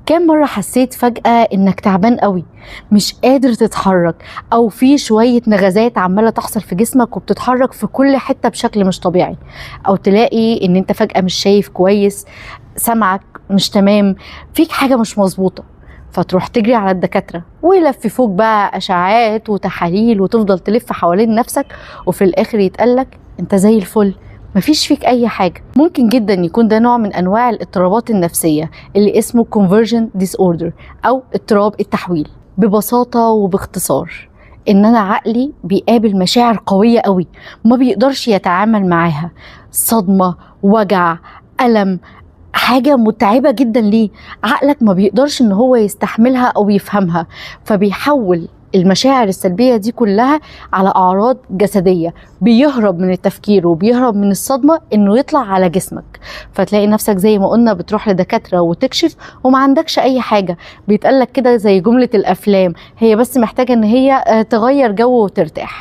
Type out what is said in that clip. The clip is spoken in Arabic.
كام مرة حسيت فجأة إنك تعبان قوي، مش قادر تتحرك، أو في شوية نغزات عمالة تحصل في جسمك وبتتحرك في كل حتة بشكل مش طبيعي، أو تلاقي إن أنت فجأة مش شايف كويس، سمعك مش تمام، فيك حاجة مش مظبوطة، فتروح تجري على الدكاترة ويلففوك بقى أشعاعات وتحاليل وتفضل تلف حوالين نفسك، وفي الآخر يتقالك أنت زي الفل، مفيش فيك أي حاجة. ممكن جدا يكون ده نوع من أنواع الاضطرابات النفسية اللي اسمه conversion disorder أو اضطراب التحويل. ببساطة وباختصار إن أنا عقلي بيقابل مشاعر قوية قوي ما بيقدرش يتعامل معاها، صدمة، وجع، ألم، حاجة متعبة جدا ليه، عقلك ما بيقدرش إن هو يستحملها أو يفهمها، فبيحول المشاعر السلبية دي كلها على أعراض جسدية، بيهرب من التفكير وبيهرب من الصدمة إنه يطلع على جسمك، فتلاقي نفسك زي ما قلنا بتروح لدكاترة وتكشف وما عندكش أي حاجة، بيتقالك كده زي جملة الأفلام، هي بس محتاجة إن هي تغير جو وترتاح.